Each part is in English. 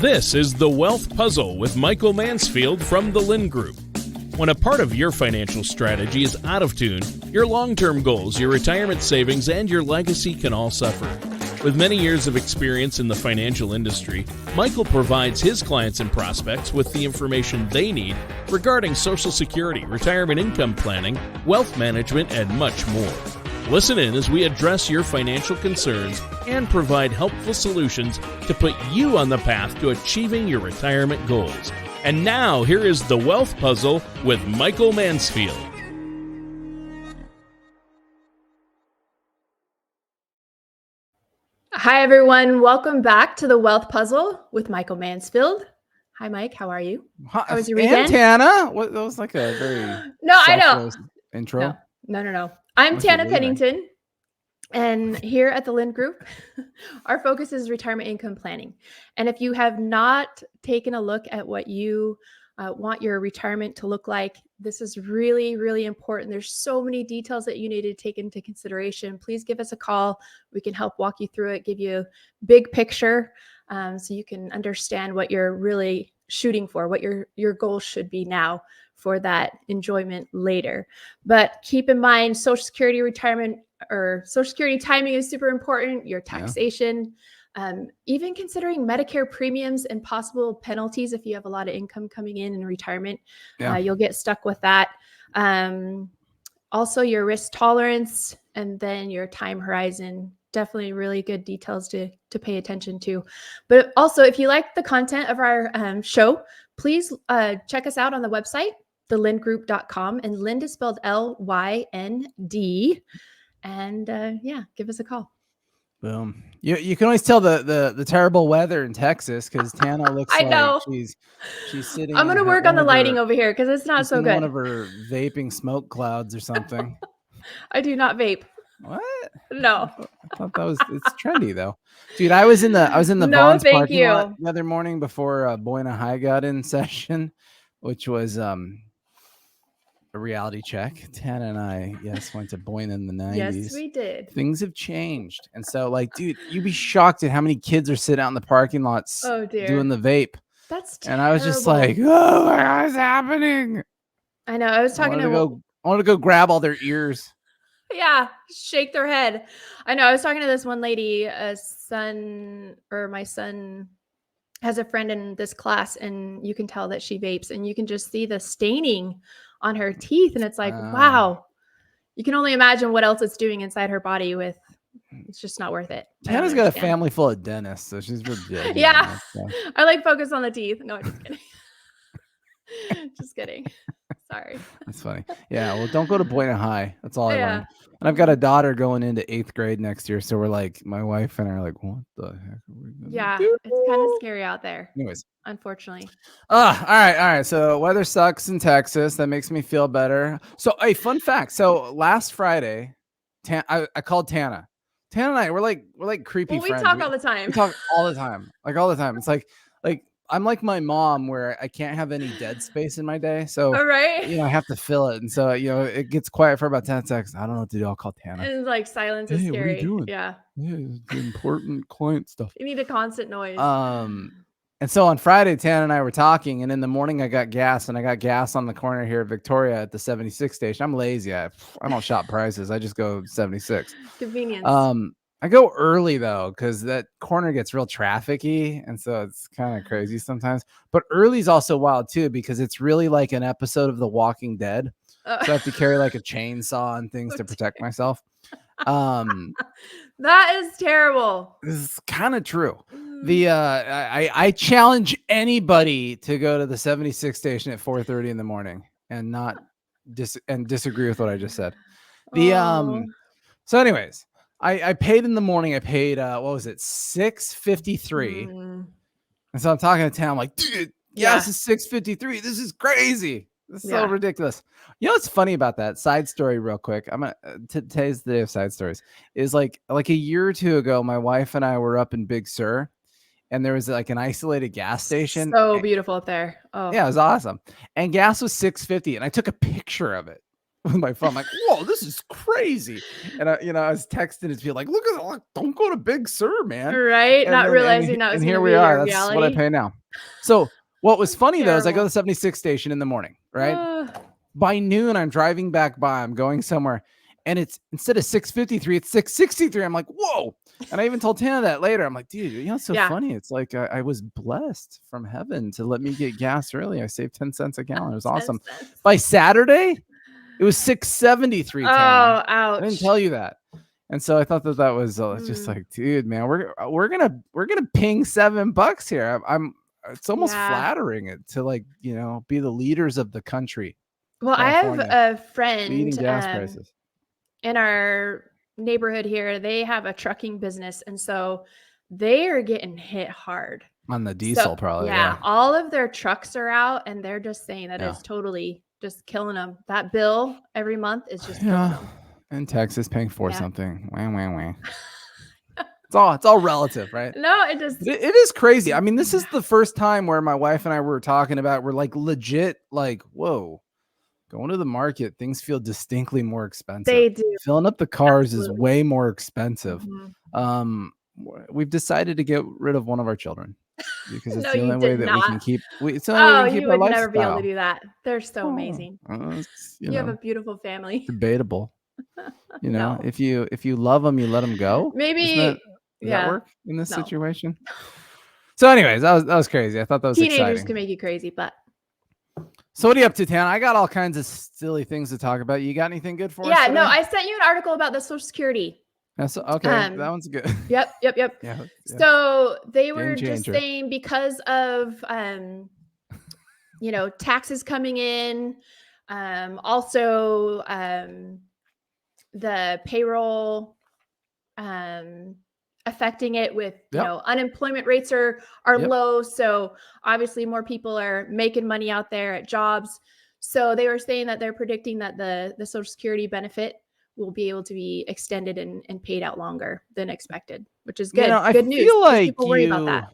This is The Wealth Puzzle with Michael Mansfield from the Lynn Group. When a part of your financial strategy is out of tune, your long-term goals, your retirement savings, and your legacy can all suffer. With many years of experience in the financial industry, Michael provides his clients and prospects with the information they need regarding Social Security, retirement income planning, wealth management, and much more. Listen in as we address your financial concerns and provide helpful solutions to put you on the path to achieving your retirement goals. And now, here is The Wealth Puzzle with Michael Mansfield. Hi, everyone. Welcome back to The Wealth Puzzle with Michael Mansfield. Hi, Mike. How are you? How was your weekend? And Tana? What, that was like a very I know. Intro. No. I'm Tana Pennington, and here at the Lynn Group, our focus is retirement income planning. And if you have not taken a look at what you want your retirement to look like, this is really, really important. There's so many details that you need to take into consideration. Please give us a call. We can help walk you through it, give you a big picture so you can understand what you're really shooting for, what your goals should be now for that enjoyment later. But keep in mind, Social Security retirement or Social Security timing is super important, your taxation, even considering Medicare premiums and possible penalties if you have a lot of income coming in retirement, you'll get stuck with that. Also your risk tolerance and then your time horizon, definitely really good details to pay attention to. But also if you like the content of our show, please check us out on the website, thelindgroup.com, and Lynd is spelled Lynd. And give us a call. Boom. You can always tell the terrible weather in Texas because Tana looks like she's sitting. I'm gonna work on the lighting over here because it's not so good. One of her vaping smoke clouds or something. I do not vape. What? No. I thought it's trendy though. Dude, I was in the Vons parking lot the other morning before Boyna High got in session, which was a reality check. Tana and I, went to Boyna in the 90s. Yes, we did. Things have changed. And so, dude, you'd be shocked at how many kids are sitting out in the parking lots doing the vape. That's terrible. And I was just like, oh, what is happening? I know. I was talking I wanted to go grab all their ears. Yeah, shake their head. I know. I was talking to this one lady, my son has a friend in this class, and you can tell that she vapes, and you can just see the staining on her teeth. And it's like, wow, you can only imagine what else it's doing inside her body it's just not worth it. Tana's got a family full of dentists, so she's real good. Yeah. I focus on the teeth. No, I'm just kidding. Just kidding. Sorry. That's funny. Yeah. Well, don't go to Boyna High. That's all I learned. And I've got a daughter going into 8th grade next year. So we're like, my wife and I are like, what the heck are we going to do? It's kind of scary out there. Anyways. Unfortunately. All right. So weather sucks in Texas. That makes me feel better. So a fun fact. So last Friday, I called Tana. Tana and I, we're like creepy friends. We talk all the time. We talk all the time. All the time. It's like I'm like my mom where I can't have any dead space in my day. So I have to fill it. And so, it gets quiet for about 10 seconds. I don't know what to do. I'll call Tana. And silence is scary. What are you doing? Yeah. It's important client stuff. You need a constant noise. And so on Friday, Tana and I were talking, and in the morning I got gas, and I got gas on the corner here at Victoria at the 76 station. I'm lazy. I don't shop prices. I just go 76. Convenience. I go early though, because that corner gets real trafficy, and so it's kind of crazy sometimes. But early is also wild too, because it's really like an episode of The Walking Dead. So I have to carry like a chainsaw and things to protect myself. That is terrible. This is kind of true. I challenge anybody to go to the 76 station at 4:30 in the morning and not disagree with what I just said. So anyways, I paid in the morning. I paid what was it, $6.53. And so I'm talking to Tana. I'm like, dude, this is $6.53. This is crazy. This is so ridiculous. You know what's funny about that? Side story real quick. I'm gonna today's the day of side stories. Is like a year or two ago, my wife and I were up in Big Sur, and there was like an isolated gas station. So beautiful up there. Oh yeah, it was awesome. And gas was $6.50, and I took a picture of it with my phone. I'm like, whoa, this is crazy. And I was texting his people like, look at that, don't go to Big Sur, man. Right. And Not then, realizing that was and going here to we be are. your That's reality. what I pay now. So what was funny though is I go to Terrible. the 76 station in the morning, right? By noon, I'm driving back by. I'm going somewhere, and it's instead of 653, it's 663. I'm like, whoa! And I even told Tana that later. I'm like, dude, it's so funny. It's like I was blessed from heaven to let me get gas early. I saved 10 cents a gallon. It was awesome. By Saturday, it was 673. Oh, Tana. ouch! I didn't tell you that. And so I thought that was just like, dude, man, we're gonna ping $7 here. It's almost flattering it to like, be the leaders of the country. Well, California, I have a friend beating gas prices in our neighborhood here. They have a trucking business, and so they are getting hit hard on the diesel, probably. Yeah, all of their trucks are out, and they're just saying that it's totally just killing them. That bill every month is just killing them. In Texas, paying for something. Wah. It's all relative, right? No, it is crazy. I mean, this is the first time where my wife and I were talking about, we're like legit, like, whoa, going to the market, things feel distinctly more expensive. They do. Filling up the cars is way more expensive. We've decided to get rid of one of our children because it's the only way that we can keep. It's the only way we can keep our lifestyle. Never be able to do that. They're so amazing. You have a beautiful family. Debatable. If you love them, you let them go. Maybe. Does that work in this situation? So, anyways, that was crazy. I thought that was teenagers exciting. Can make you crazy, but. So what are you up to, Tana? I got all kinds of silly things to talk about. You got anything good for us? Yeah, no, I sent you an article about the Social Security. That's okay. That one's good. Yep. Yeah. So they were just saying because of taxes coming in, also the payroll affecting it with unemployment rates are low, so obviously more people are making money out there at jobs. So they were saying that they're predicting that the Social Security benefit will be able to be extended and paid out longer than expected, which is good. Good news. I feel like people worry about that.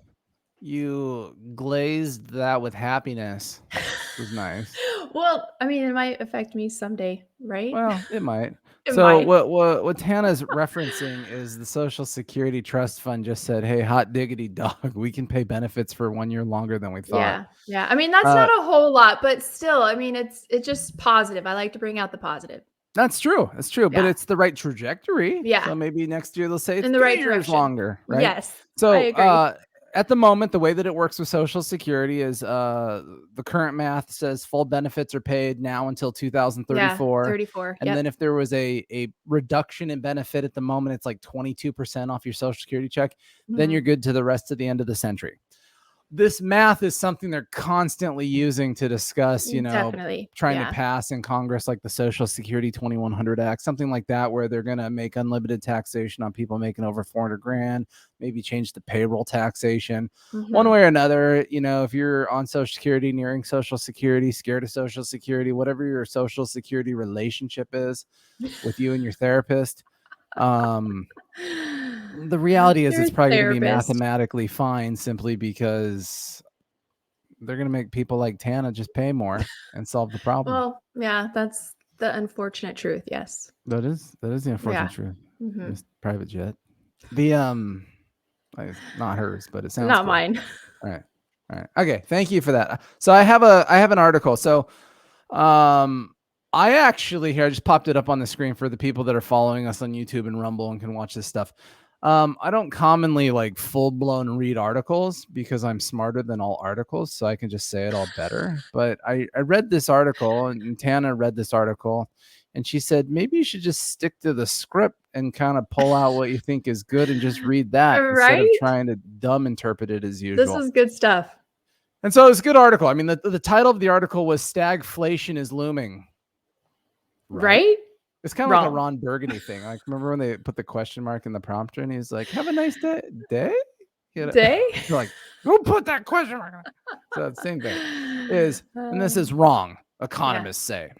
You glazed that with happiness. It was nice. Well, I mean, it might affect me someday, right? Well, it might. It might. What Tana's referencing is the Social Security Trust Fund just said, hey, hot diggity dog, we can pay benefits for 1 year longer than we thought. Yeah. I mean, that's not a whole lot, but still, I mean, it's just positive. I like to bring out the positive. That's true. But it's the right trajectory. Yeah. So maybe next year they'll say it's in the right 3 years direction. longer, right? Yes. So I agree. At the moment, the way that it works with Social Security is the current math says full benefits are paid now until 2034. Yeah, 34. And then if there was a reduction in benefit at the moment, it's like 22% off your Social Security check. Then you're good to the rest of the end of the century. This math is something they're constantly using to discuss, trying to pass in Congress, like the Social Security 2100 Act, something like that, where they're going to make unlimited taxation on people making over 400 grand, maybe change the payroll taxation one way or another. If you're on Social Security, nearing Social Security, scared of Social Security, whatever your Social Security relationship is with you and your therapist, the reality is it's probably going to be mathematically fine simply because they're going to make people like Tana just pay more and solve the problem. Well, yeah, that's the unfortunate truth. Yes. That is the unfortunate truth. This private jet. Not hers, but it sounds not cool. mine. All right. Okay. Thank you for that. So I have an article. So, I just popped it up on the screen for the people that are following us on YouTube and Rumble and can watch this stuff. I don't commonly like full blown read articles because I'm smarter than all articles. So I can just say it all better. But I read this article and Tana read this article and she said, maybe you should just stick to the script and kind of pull out what you think is good and just read that instead of trying to dumb interpret it as usual. This is good stuff. And so it's a good article. I mean, the title of the article was Stagflation is Looming. Right? It's kind of like a Ron Burgundy thing. Like, remember when they put the question mark in the prompter and he's like, have a nice day? Day? You're like, who put that question mark on? So the same thing and this is wrong, economists say.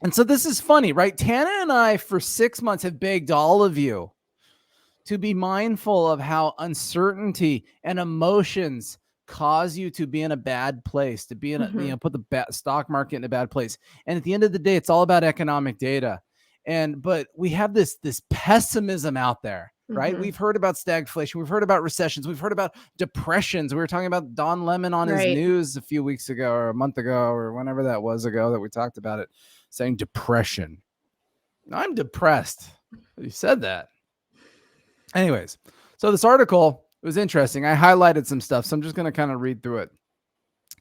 And so this is funny, right? Tana and I for 6 months have begged all of you to be mindful of how uncertainty and emotions cause you to be in a bad place, to be in a, put the stock market in a bad place. And at the end of the day, it's all about economic data. But we have this pessimism out there, right? We've heard about stagflation. We've heard about recessions. We've heard about depressions. We were talking about Don Lemon on his news a few weeks ago or a month ago or whenever that was ago that we talked about it, saying depression. I'm depressed. You said that. Anyways, so this article was interesting. I highlighted some stuff, so I'm just going to kind of read through it.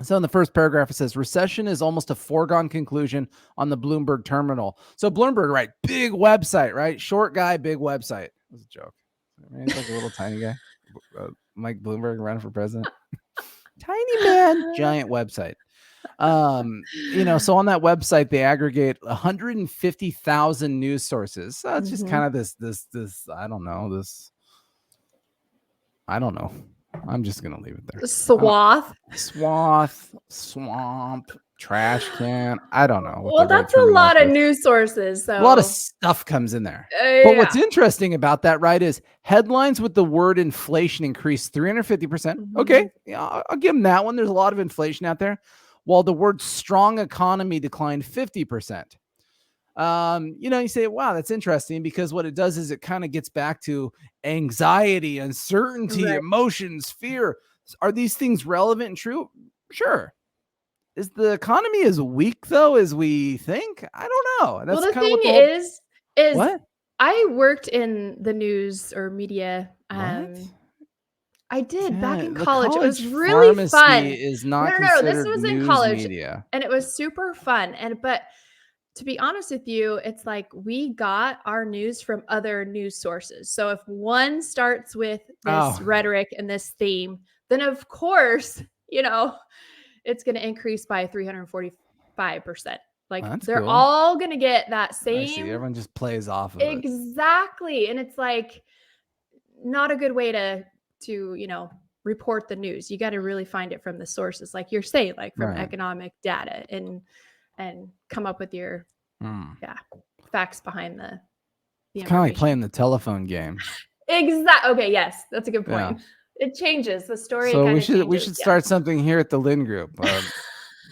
So in the first paragraph, it says, recession is almost a foregone conclusion on the Bloomberg terminal. So Bloomberg, right? Big website, right? Short guy, big website. That was a joke. He's like a little tiny guy. Mike Bloomberg running for president. Tiny man, giant website. So on that website, they aggregate 150,000 news sources. So it's just kind of this, I don't know. I'm just going to leave it there. Swamp, trash can. I don't know. Well, that's a lot of news sources. So a lot of stuff comes in there. But what's interesting about that, right, is headlines with the word inflation increased 350%. Okay. Yeah, I'll give them that one. There's a lot of inflation out there. While the word strong economy declined 50%. You say, wow, that's interesting, because what it does is it kind of gets back to anxiety, uncertainty, emotions, fear. Are these things relevant and true? Sure. Is the economy as weak though as we think? I don't know. That's well, the thing is what? I worked in the news or media. I did back in college. It was really fun. Is not no. This was in college, media. And it was super fun. But to be honest with you, it's like we got our news from other news sources. So if one starts with this rhetoric and this theme, then of course, it's going to increase by 345%. Like they're all going to get that same. Everyone just plays off of it. Exactly. And it's like not a good way to report the news. You got to really find it from the sources, like you're saying, like from economic data and come up with your facts behind the it's kind of like playing the telephone game. Exactly. Okay, yes, that's a good point. It changes the story. So we should start something here at the Lynn Group.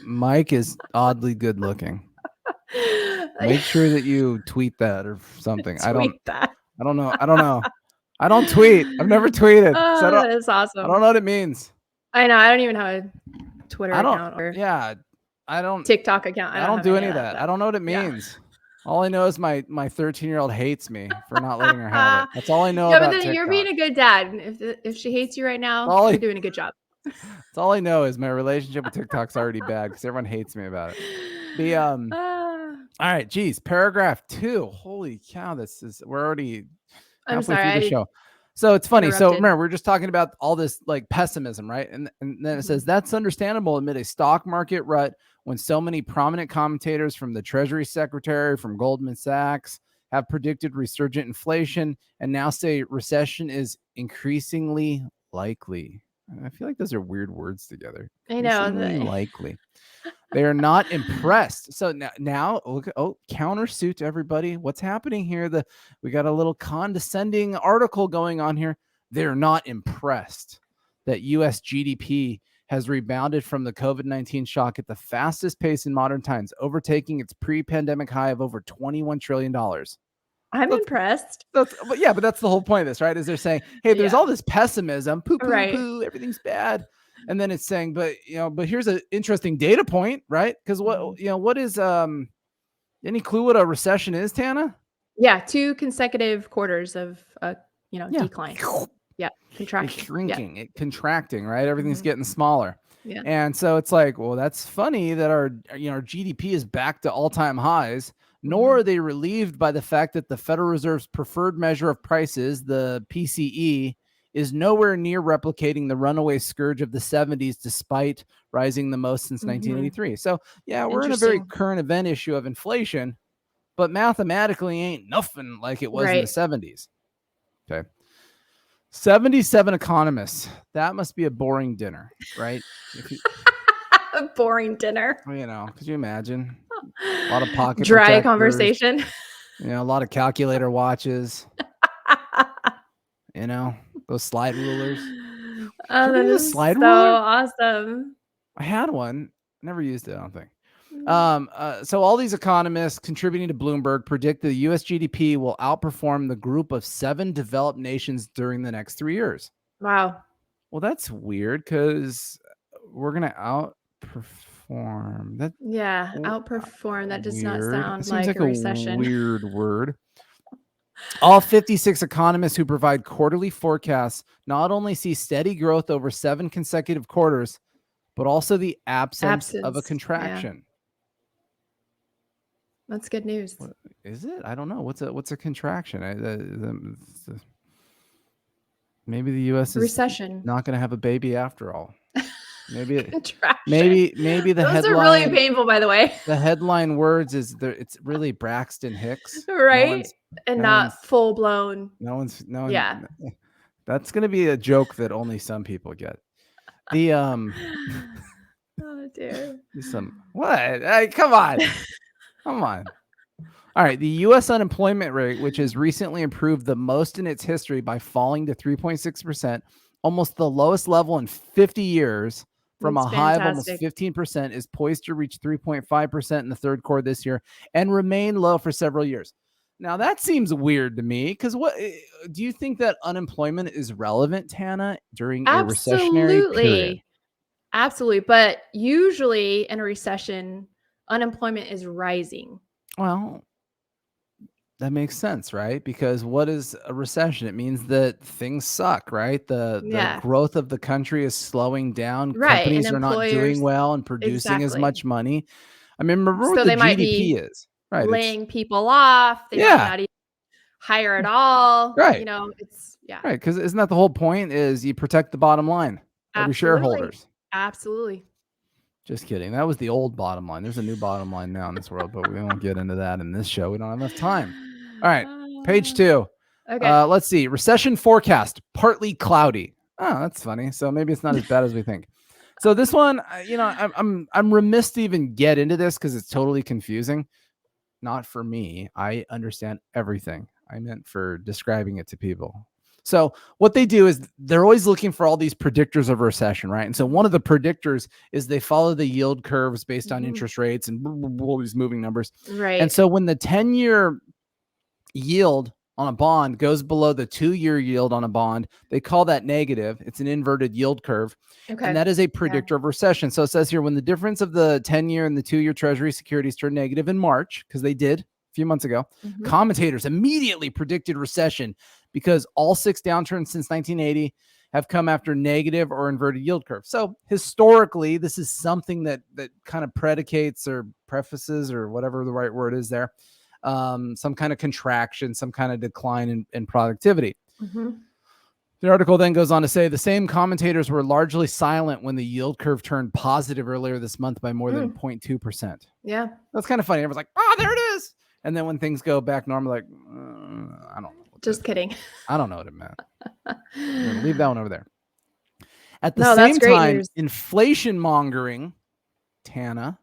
Mike is oddly good looking. Make sure that you tweet that or something. I don't know. I don't tweet. I've never tweeted. So that is awesome. I don't know what it means. I know. I don't even have a Twitter account or I don't TikTok account. I don't do any of that. I don't know what it means. All I know is my 13-year-old hates me for not letting her have it. That's all I know about TikTok. You're being a good dad. If she hates you right now, you're doing a good job. That's all I know is my relationship with TikTok's already bad because everyone hates me about it. All right, geez, paragraph 2. Holy cow, we're already halfway through the show. So it's funny. So remember, we're just talking about all this like pessimism, right? And then it says that's understandable amid a stock market rut when so many prominent commentators from the Treasury Secretary, from Goldman Sachs, have predicted resurgent inflation and now say recession is increasingly likely. I feel like those are weird words together. I know. Likely. They are not impressed. So now look, countersuit to everybody. What's happening here? We got a little condescending article going on here. They're not impressed that U.S. GDP has rebounded from the COVID-19 shock at the fastest pace in modern times, overtaking its pre-pandemic high of over $21 trillion. I'm impressed. But that's the whole point of this, right? Is they're saying, hey, there's all this pessimism, poo, everything's bad. And then it's saying, but here's an interesting data point, right? Because what is any clue what a recession is, Tana? Yeah, 2 consecutive quarters of decline. Yeah, contraction. It's shrinking, contracting, right? Everything's getting smaller. Yeah. And so it's like, well, that's funny that our GDP is back to all-time highs. Nor are they relieved by the fact that the Federal Reserve's preferred measure of prices, the PCE, is nowhere near replicating the runaway scourge of the 70s, despite rising the most since 1983. So, we're in a very current event issue of inflation, but mathematically ain't nothing like it was in the 70s. Okay. 77 economists. That must be a boring dinner, right? A boring dinner. Could you imagine? A lot of pocket dry conversation. A lot of calculator watches. Those slide rulers. Oh, that use a is slide so ruler? awesome. I had one. Never used it, I don't think. Mm. So all these economists contributing to Bloomberg predict the U.S. GDP will outperform the group of 7 developed nations during the next 3 years. Wow. Well, that's weird because we're going to outperform. That Yeah, outperform. That does not weird. sound It seems like like a recession. weird word. All 56 economists who provide quarterly forecasts not only see steady growth over 7 consecutive quarters, but also the absence of a Yeah, contraction. that's good news. What is it? I don't know. What's a contraction? Maybe the U.S. is Recession. not going to have a baby after all. Maybe Contraction. maybe the Those headline. are really painful, by the way. The headline words is there. It's really Braxton Hicks, Right? And not full blown. No one. Yeah. That's going to be a joke that only some people get. The Oh dear. What? Hey, come on. All right. The U.S. unemployment rate, which has recently improved the most in its history by falling to 3.6%, almost the lowest level in 50 years from That's a high of almost fantastic. 15%, is poised to reach 3.5% in the third quarter this year and remain low for several years. Now, that seems weird to me because what do you think that unemployment is relevant, Tana, during a recessionary period? Absolutely. But usually in a recession, unemployment is rising. Well, that makes sense, right? Because what is a recession? It means that things suck, right? The growth of the country is slowing down. Right. And Companies are not doing employers, well and producing as exactly. much money. I mean, remember what So the they might GDP be is, right? laying people off. They might not even hire at all. Right. It's Right. Because isn't that the whole point? Is you protect the bottom line of your shareholders. Absolutely. Just kidding. That was the old bottom line. There's a new bottom line now in this world, but we won't get into that in this show. We don't have enough time. All right. Page 2. Okay. Let's see. Recession forecast, partly cloudy. Oh, that's funny. So maybe it's not as bad as we think. So this one, I'm remiss to even get into this because it's totally confusing. Not for me. I understand everything. I meant for describing it to people. So what they do is they're always looking for all these predictors of recession, right? And so one of the predictors is they follow the yield curves based on interest rates and all these moving numbers. Right. And so when the 10-year yield on a bond goes below the 2-year yield on a bond, they call that negative. It's an inverted yield curve. Okay. And that is a predictor of recession. So it says here, when the difference of the 10-year and the 2-year treasury securities turned negative in March, because they did a few months ago, commentators immediately predicted recession because all 6 downturns since 1980 have come after negative or inverted yield curve. So historically, this is something that kind of predicates or prefaces or whatever the right word is there, some kind of contraction, some kind of decline in productivity. The article then goes on to say the same commentators were largely silent when the yield curve turned positive earlier this month by more than 0.2%. Yeah. That's kind of funny. Everyone's like, oh, there it is. And then when things go back normal, like, I don't know. Just kidding. I don't know what it meant. I'm gonna leave that one over there. At the same time, inflation mongering, Tana,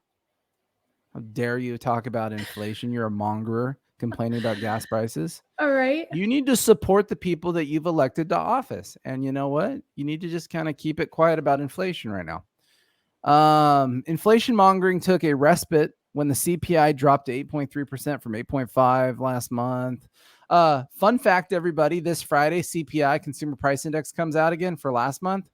how dare you talk about inflation? You're a mongerer complaining about gas prices. All right. You need to support the people that you've elected to office. And you know what? You need to just kind of keep it quiet about inflation right now. Inflation mongering took a respite when the CPI dropped to 8.3% from 8.5 last month. Fun fact, everybody, this Friday, CPI, Consumer Price Index, comes out again for last month.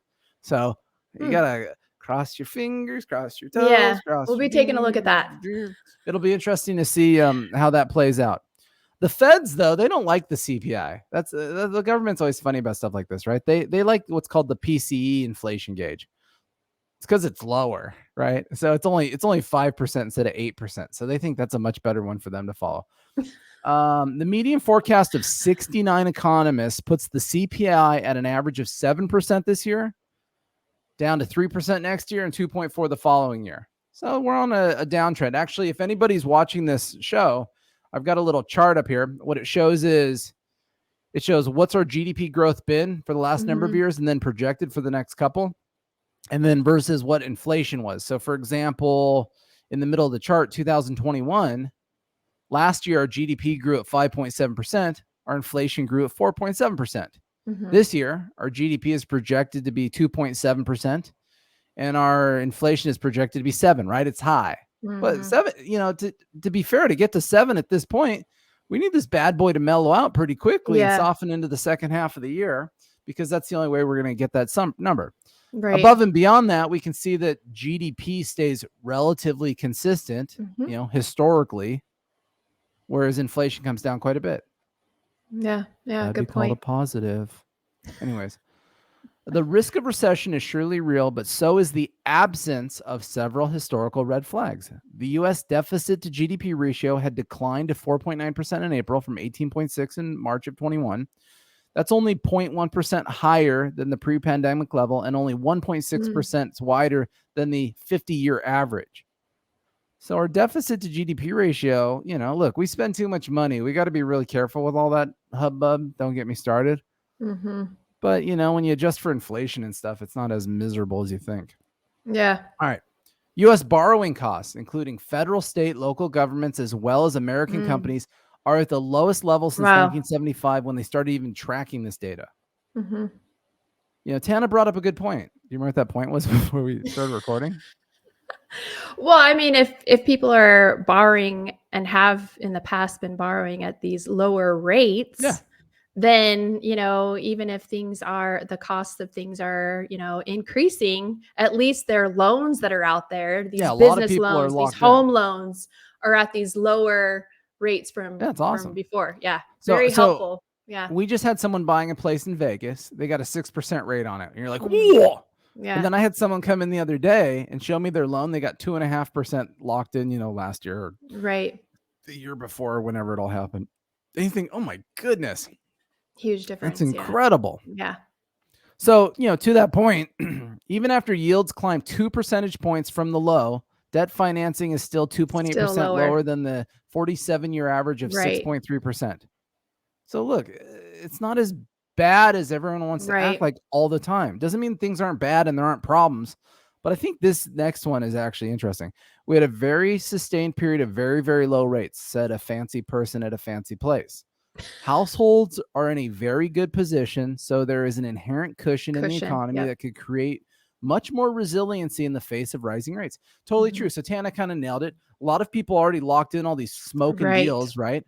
So you got to cross your fingers, cross your toes. Yeah, we'll be taking a look at that. It'll be interesting to see how that plays out. The feds, though, they don't like the CPI. That's the government's always funny about stuff like this, right? They like what's called the PCE inflation gauge. It's because it's lower, right? So it's only 5% instead of 8%. So they think that's a much better one for them to follow. The median forecast of 69 economists puts the CPI at an average of 7% this year, down to 3% next year, and 2.4% the following year. So we're on a downtrend. Actually, if anybody's watching this show, I've got a little chart up here. What it shows is it shows what's our GDP growth been for the last number of years and then projected for the next couple, and then versus what inflation was. So, for example, in the middle of the chart, 2021, last year, our GDP grew at 5.7%. Our inflation grew at 4.7%. This year, our GDP is projected to be 2.7%, and our inflation is projected to be 7%, right? It's high. But 7, to be fair, to get to 7 at this point, we need this bad boy to mellow out pretty quickly and soften into the second half of the year, because that's the only way we're going to get that number. Right. Above and beyond that, we can see that GDP stays relatively consistent, historically, whereas inflation comes down quite a bit. Yeah, That'd good be called a positive. Anyways, the risk of recession is surely real, but so is the absence of several historical red flags. The U.S. deficit to GDP ratio had declined to 4.9% in April from 18.6% in March of 21. That's only 0.1% higher than the pre-pandemic level and only 1.6% wider than the 50-year average. So our deficit to GDP ratio, look, we spend too much money. We got to be really careful with all that hubbub. Don't get me started. But, when you adjust for inflation and stuff, it's not as miserable as you think. Yeah. All right. U.S. borrowing costs, including federal, state, local governments, as well as American companies, are at the lowest level since 1975 when they started even tracking this data. Tana brought up a good point. Do you remember what that point was before we started recording? Well, I mean, if people are borrowing and have in the past been borrowing at these lower rates, then, even if the cost of things are, increasing, at least their loans that are out there, these business loans, these home loans are at these lower rates from before. Yeah. Very helpful. Yeah. We just had someone buying a place in Vegas. They got a 6% rate on it. And you're like, whoa. Yeah. And then I had someone come in the other day and show me their loan. They got 2.5% locked in, last year or the year before, or whenever it all happened. And you think, oh my goodness. Huge difference. That's incredible. Yeah. So, to that point, even after yields climb 2 percentage points from the low, debt financing is still 2.8% lower than the 47-year average of 6.3%. So look, it's not as bad as everyone wants to act like all the time. Doesn't mean things aren't bad and there aren't problems. But I think this next one is actually interesting. We had a very sustained period of very, very low rates, said a fancy person at a fancy place. Households are in a very good position, so there is an inherent cushion in the economy that could create much more resiliency in the face of rising rates. Totally true. So Tana kind of nailed it. A lot of people already locked in all these smoking deals, right?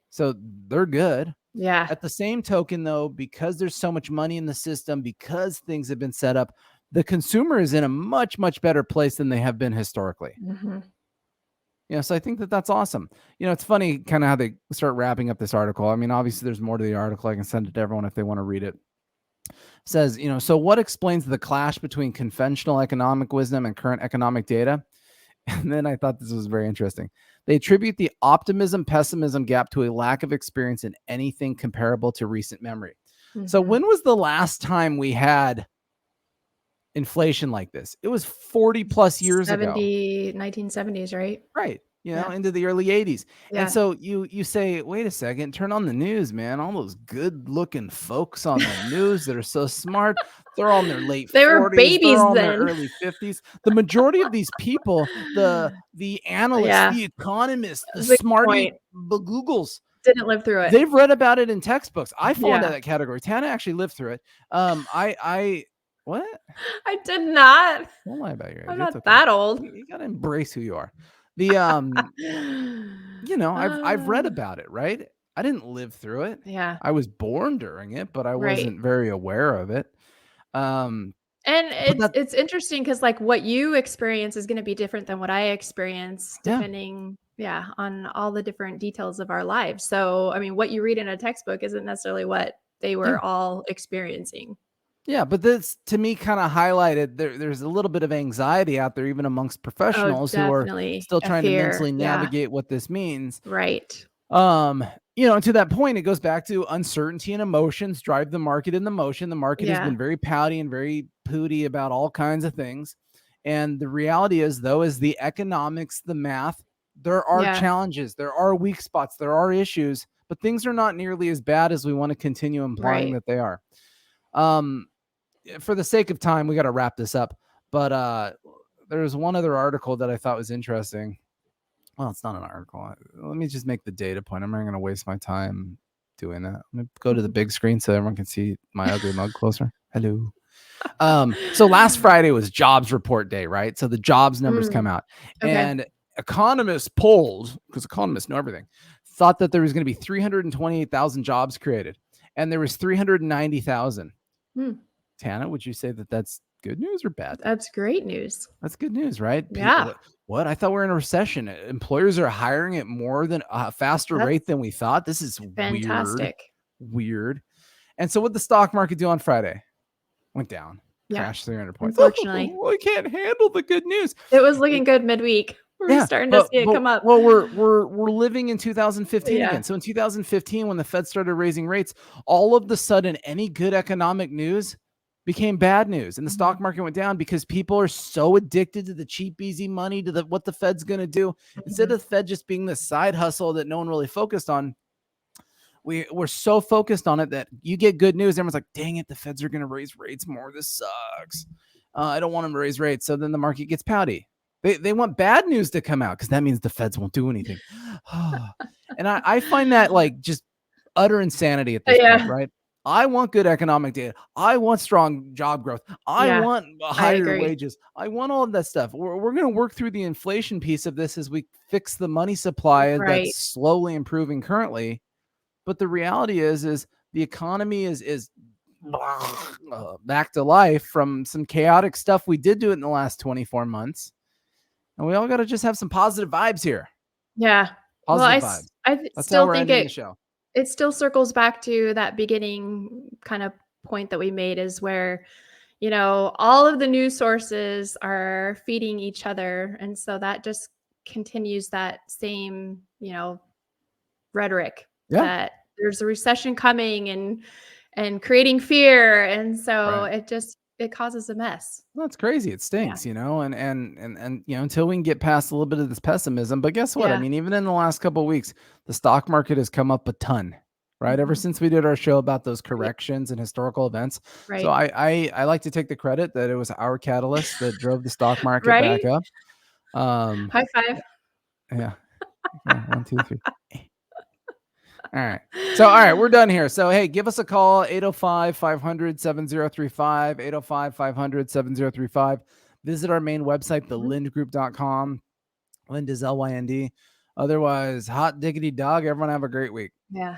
So they're good. Yeah. At the same token, though, because there's so much money in the system, because things have been set up, the consumer is in a much, much better place than they have been historically. So I think that's awesome. It's funny kind of how they start wrapping up this article. I mean, obviously there's more to the article. I can send it to everyone if they want to read it. It says, so what explains the clash between conventional economic wisdom and current economic data? And then I thought this was very interesting. They attribute the optimism-pessimism gap to a lack of experience in anything comparable to recent memory. So when was the last time we had inflation like this? It was 40 plus years ago. 1970s, right? Right. Into the early 80s. And so you say, wait a second, turn on the news, man. All those good looking folks on the news that are so smart, they're all in their late 40s. They were babies then. Their early 50s. The majority of these people, the analysts, the economists, the smarty Googles, didn't live through it. They've read about it in textbooks. I fall into that category. Tana actually lived through it. What? I did not. Don't lie about your age. I'm not that old. You got to embrace who you are. I've read about it, right? I didn't live through it. Yeah. I was born during it, but I wasn't very aware of it. And it's interesting because like what you experience is going to be different than what I experience, depending on all the different details of our lives. So, I mean, what you read in a textbook isn't necessarily what they were all experiencing. Yeah, but this to me kind of highlighted there's a little bit of anxiety out there, even amongst professionals who are still trying to mentally navigate what this means. Right. And to that point, it goes back to uncertainty and emotions drive the market in the motion. The market has been very pouty and very pooty about all kinds of things. And the reality is, though, is the economics, the math, there are challenges, there are weak spots, there are issues, but things are not nearly as bad as we want to continue implying that they are. For the sake of time, we got to wrap this up. But there's one other article that I thought was interesting. Well, it's not an article. Let me just make the data point. I'm not going to waste my time doing that. Let me go to the big screen so everyone can see my ugly mug closer. Hello. So last Friday was jobs report day, right? So the jobs numbers come out, and economists polled, because economists know everything, thought that there was going to be 328,000 jobs created, and there was 390,000. Tana, would you say that that's good news or bad? That's great news. That's good news, right? Yeah. What? I thought we were in a recession. Employers are hiring at more than a faster rate than we thought. This is fantastic. Weird. And so what did the stock market do on Friday? Went down. Crashed 300 points. Unfortunately. We can't handle the good news. It was looking good midweek. We're starting to see it come up. Well, we're living in 2015 again. So in 2015, when the Fed started raising rates, all of the sudden, any good economic news became bad news, and the stock market went down because people are so addicted to the cheap, easy money, to what the Fed's going to do. Instead of the Fed just being the side hustle that no one really focused on, we're so focused on it that you get good news. Everyone's like, dang it, the Feds are going to raise rates more. This sucks. I don't want them to raise rates. So then the market gets pouty. They want bad news to come out because that means the Feds won't do anything. And I find that like just utter insanity at this point, right? I want good economic data. I want strong job growth. I want higher wages. I want all of that stuff. We're going to work through the inflation piece of this as we fix the money supply that's slowly improving currently. But the reality is the economy is back to life from some chaotic stuff we did do it in the last 24 months. And we all got to just have some positive vibes here. Yeah. Positive vibes. I still think it still circles back to that beginning kind of point that we made, is where, all of the news sources are feeding each other. And so that just continues that same, rhetoric that there's a recession coming and creating fear. And so it causes a mess. Well, it's crazy. It stinks, and until we can get past a little bit of this pessimism. But guess what? I mean, even in the last couple of weeks, the stock market has come up a ton, right? Ever since we did our show about those corrections and historical events. Right. So I like to take the credit that it was our catalyst that drove the stock market back up. High five. Yeah. 1, 2, 3. All right. So, all right, we're done here. So, hey, give us a call, 805-500-7035, 805-500-7035. Visit our main website, thelindgroup.com. Lind is LYND. Otherwise, hot diggity dog. Everyone have a great week. Yeah.